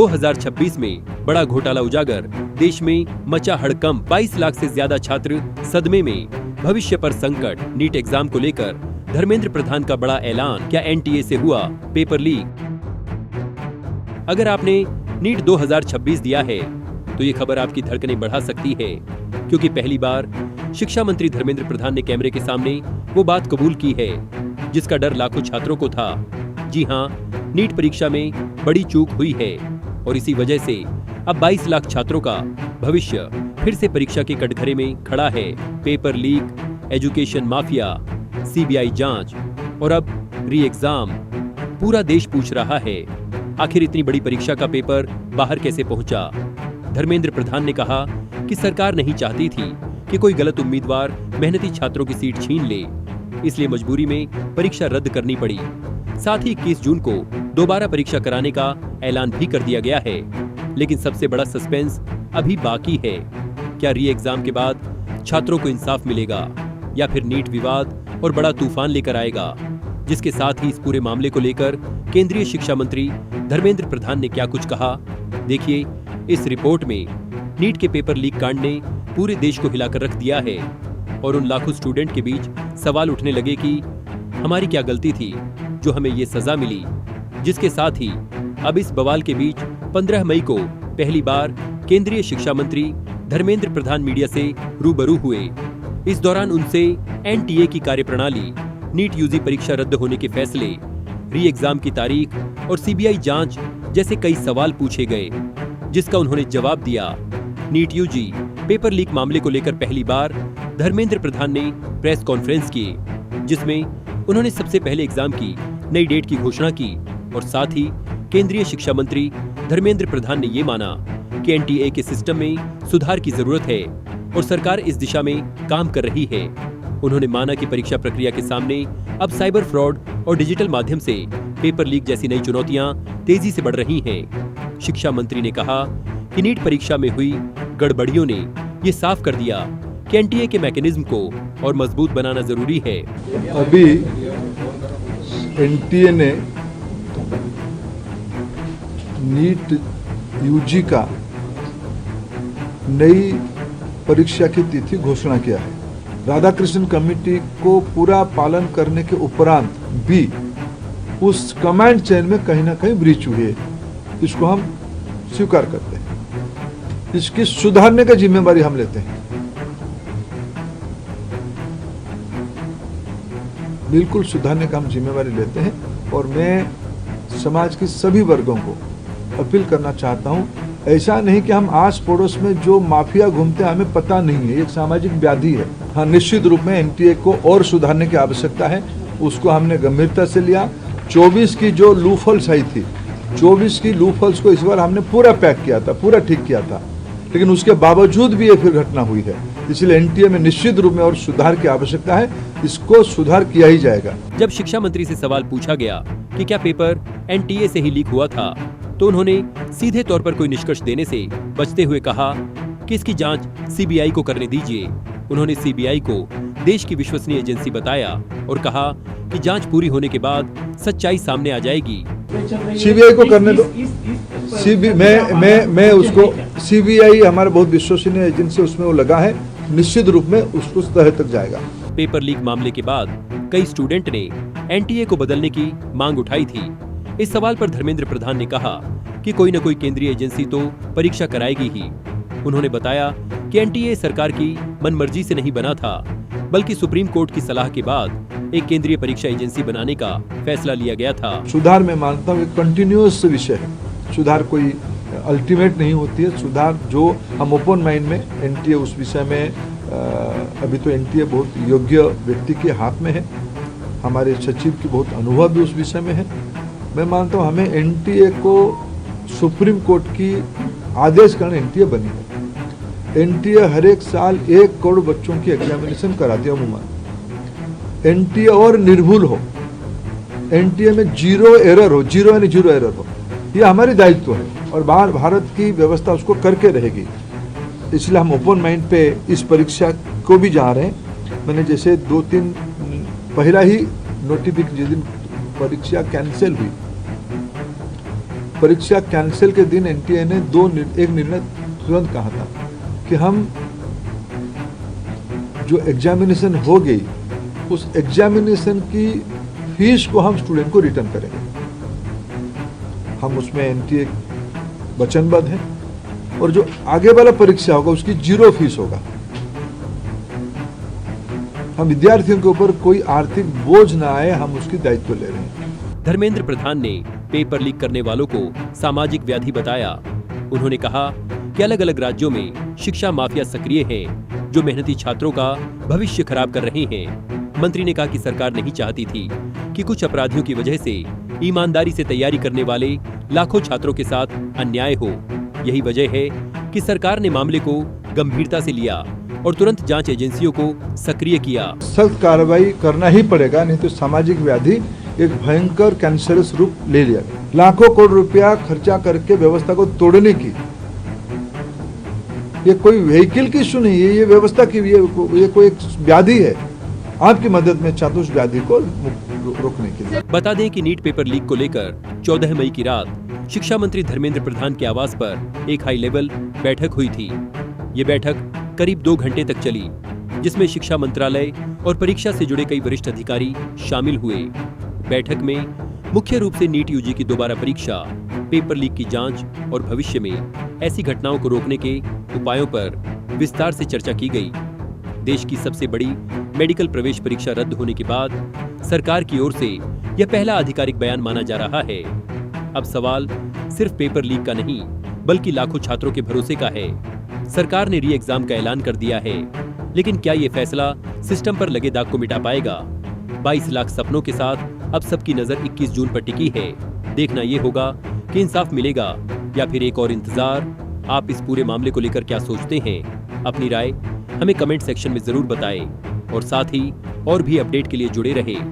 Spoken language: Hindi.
2026 में बड़ा घोटाला उजागर, देश में मचा हड़कंप, 22 लाख से ज्यादा छात्र सदमे में, भविष्य पर संकट, नीट एग्जाम को लेकर धर्मेंद्र प्रधान का बड़ा ऐलान, क्या एनटीए से हुआ पेपर लीक? अगर आपने नीट 2026 दिया है तो ये खबर आपकी धड़कनें बढ़ा सकती है, क्योंकि पहली बार शिक्षा मंत्री धर्मेंद्र प्रधान ने कैमरे के सामने वो बात कबूल की है जिसका डर लाखों छात्रों को था। जी हां, नीट परीक्षा में बड़ी चूक हुई है और इसी वजह से अब 22 लाख छात्रों का भविष्य फिर से परीक्षा के कटघरे में खड़ा है। Paper leak, education mafia, CBI जांच और अब री एग्जाम। पूरा देश पूछ रहा है, आखिर इतनी बड़ी परीक्षा का पेपर बाहर कैसे पहुंचा? धर्मेंद्र प्रधान ने कहा कि सरकार नहीं चाहती थी कि कोई गलत उम्मीदवार मेहनती छात्रों की सीट छीन ले, इसलिए मजबूरी में परीक्षा रद्द करनी पड़ी। साथ ही 21 जून को दोबारा परीक्षा कराने का ऐलान भी कर दिया गया है। लेकिन सबसे बड़ा सस्पेंस अभी बाकी है। क्या री एग्जाम के बाद छात्रों को इंसाफ मिलेगा या फिर नीट विवाद और बड़ा तूफान लेकर आएगा? जिसके साथ ही इस पूरे मामले को लेकर केंद्रीय शिक्षा मंत्री धर्मेंद्र प्रधान ने क्या कुछ कहा, देखिए इस रिपोर्ट में। नीट के पेपर लीक कांड ने पूरे देश को हिलाकर रख दिया है और उन लाखों स्टूडेंट के बीच सवाल उठने लगे कि हमारी क्या गलती थी जो हमें ये सजा मिली। जिसके साथ ही अब इस बवाल के बीच 15 मई को पहली बार केंद्रीय शिक्षा मंत्री धर्मेंद्र प्रधान मीडिया से रूबरू हुए। इस दौरान उनसे एनटीए की कार्यप्रणाली, नीट यूजी परीक्षा रद्द होने के फैसले, री एग्जाम की तारीख और सीबीआई जांच जैसे कई सवाल पूछे गए, जिसका उन्होंने जवाब दिया। नीट यूजी पेपर लीक मामले को लेकर पहली बार धर्मेंद्र प्रधान ने प्रेस कॉन्फ्रेंस की, जिसमें उन्होंने सबसे पहले एग्जाम की नई डेट की घोषणा की और साथ ही केंद्रीय शिक्षा मंत्री धर्मेंद्र प्रधान ने ये माना कि एनटीए के सिस्टम में सुधार की जरूरत है और सरकार इस दिशा में काम कर रही है। उन्होंने माना कि परीक्षा प्रक्रिया के सामने अब साइबर फ्रॉड और डिजिटल माध्यम से पेपर लीक जैसी नई चुनौतियां तेजी से बढ़ रही हैं। शिक्षा मंत्री ने कहा कि नीट परीक्षा में हुई गड़बड़ियों ने ये साफ कर दिया कि एनटीए के मैकेनिज्म को और मजबूत बनाना जरूरी है। अभी एनटीए ने नीट यूजी का नई परीक्षा की तिथि घोषणा किया है। राधाकृष्णन कमेटी को पूरा पालन करने के उपरांत भी उस कमांड चेन में कहीं ना कहीं ब्रीच हुई है, इसको हम स्वीकार करते हैं। इसकी सुधारने का जिम्मेदारी हम लेते हैं। बिल्कुल सुधारने का हम जिम्मेदारी लेते हैं और मैं समाज के सभी वर्गों को अपील करना चाहता हूं, ऐसा नहीं कि हम आस पड़ोस में जो माफिया घूमते हैं हमें पता नहीं है, ये एक सामाजिक व्याधि है। हाँ, निश्चित रूप में एनटीए को और सुधारने की आवश्यकता है, उसको हमने गंभीरता से लिया। 24 की जो लूफॉल्स आई थी, 24 की लूफॉल्स को इस बार हमने पूरा पैक किया था, पूरा ठीक किया था, लेकिन उसके बावजूद भी ये फिर घटना हुई है। इसलिए एनटीए में निश्चित रूप में और सुधार की आवश्यकता है, इसको सुधार किया ही जाएगा। जब शिक्षा मंत्री से सवाल पूछा गया कि क्या पेपर एनटीए से ही लीक हुआ था, तो उन्होंने सीधे तौर पर कोई निष्कर्ष देने से बचते हुए कहा कि इसकी जांच सीबीआई को करने दीजिए। उन्होंने सीबीआई को देश की विश्वसनीय एजेंसी बताया और कहा कि जांच पूरी होने के बाद सच्चाई सामने आ जाएगी। सीबीआई को करने दो। मैं उसको, सीबीआई हमारा बहुत विश्वसनीय एजेंसी, उसमें वो लगा है, निश्चित रूप में उसको तह तक जाएगा। पेपर लीक मामले के बाद कई स्टूडेंट ने एनटीए को बदलने की मांग उठाई थी। इस सवाल पर धर्मेंद्र प्रधान ने कहा कि कोई न कोई केंद्रीय एजेंसी तो परीक्षा कराएगी ही। उन्होंने बताया कि एनटीए सरकार की मनमर्जी से नहीं बना था, बल्कि सुप्रीम कोर्ट की सलाह के बाद एक केंद्रीय परीक्षा एजेंसी बनाने का फैसला लिया गया था। सुधार मैं मानता हूँ एक कंटिन्यूअस विषय है, सुधार कोई अल्टीमेट नहीं होती है। सुधार जो हम ओपन माइंड में, एनटीए उस विषय में अभी तो एनटीए बहुत योग्य व्यक्ति के हाथ में है, हमारे सचिव की बहुत अनुभव भी उस विषय में है। मैं मानता हूँ हमें एनटीए को सुप्रीम कोर्ट की आदेश कारण एनटीए बनी है। एनटीए हर एक साल 1 करोड़ बच्चों की एग्जामिनेशन कराती है अमूमन। एनटीए और निर्भुल हो, एनटीए में जीरो एरर हो, जीरो यानी जीरो एरर हो, ये हमारी दायित्व है और भारत की व्यवस्था उसको करके रहेगी। इसलिए हम ओपन माइंड पे इस परीक्षा को भी जा रहे हैं। मैंने जैसे 2-3 पहला ही नोटिफिकेशन, जिस दिन परीक्षा कैंसिल हुई परीक्षा कैंसिल के दिन एनटीए ने एक निर्णय तुरंत कहा था कि हम जो एग्जामिनेशन हो गई उस एग्जामिनेशन की फीस को हम स्टूडेंट को रिटर्न करेंगे। हम उसमें एनटीए वचनबद्ध हैं और जो आगे वाला परीक्षा होगा उसकी 0 फीस होगा। हम विद्यार्थियों के ऊपर कोई आर्थिक बोझ ना आए, हम उसकी दायित्व ले रहे हैं। धर्मेंद्र प्रधान ने पेपर लीक करने वालों को सामाजिक व्याधि बताया। उन्होंने कहा कि अलग अलग राज्यों में शिक्षा माफिया सक्रिय हैं, जो मेहनती छात्रों का भविष्य खराब कर रहे हैं। मंत्री ने कहा कि सरकार नहीं चाहती थी कि कुछ अपराधियों की वजह से ईमानदारी से तैयारी करने वाले लाखों छात्रों के साथ अन्याय हो। यही वजह है कि सरकार ने मामले को गंभीरता से लिया और तुरंत जांच एजेंसियों को सक्रिय किया। सख्त कार्रवाई करना ही पड़ेगा, नहीं तो सामाजिक व्याधि एक भयंकर कैंसरस रूप ले लिया गया। लाखों करोड़ रुपया खर्चा करके व्यवस्था को तोड़ने की ये कोई व्हीकल की इशू नहीं है, ये व्यवस्था की ये कोई एक व्याधि है। आपकी मदद में चाहता हूं उस व्याधि को रोकने के लिए। बता दें कि नीट पेपर लीक को लेकर 14 मई की रात शिक्षा मंत्री धर्मेंद्र प्रधान के आवास पर एक हाई लेवल बैठक हुई थी। ये बैठक करीब 2 घंटे तक चली, जिसमें शिक्षा मंत्रालय और परीक्षा से जुड़े कई वरिष्ठ अधिकारी शामिल हुए। बैठक में मुख्य रूप से नीट यूजी की दोबारा परीक्षा, पेपर लीक की जांच और भविष्य में ऐसी घटनाओं को रोकने के उपायों पर विस्तार से चर्चा की गई। देश की सबसे बड़ी मेडिकल प्रवेश परीक्षा रद्द होने के बाद सरकार की ओर से यह पहला आधिकारिक बयान माना जा रहा है। अब सवाल सिर्फ पेपर लीक का नहीं, बल्कि लाखों छात्रों के भरोसे का है। सरकार ने री एग्जाम का ऐलान कर दिया है, लेकिन क्या ये फैसला सिस्टम पर लगे दाग को मिटा पाएगा? 22 लाख सपनों के साथ अब सबकी नजर 21 जून पर टिकी है। देखना ये होगा कि इंसाफ मिलेगा या फिर एक और इंतजार। आप इस पूरे मामले को लेकर क्या सोचते हैं? अपनी राय हमें कमेंट सेक्शन में जरूर बताएं और साथ ही और भी अपडेट के लिए जुड़े रहें।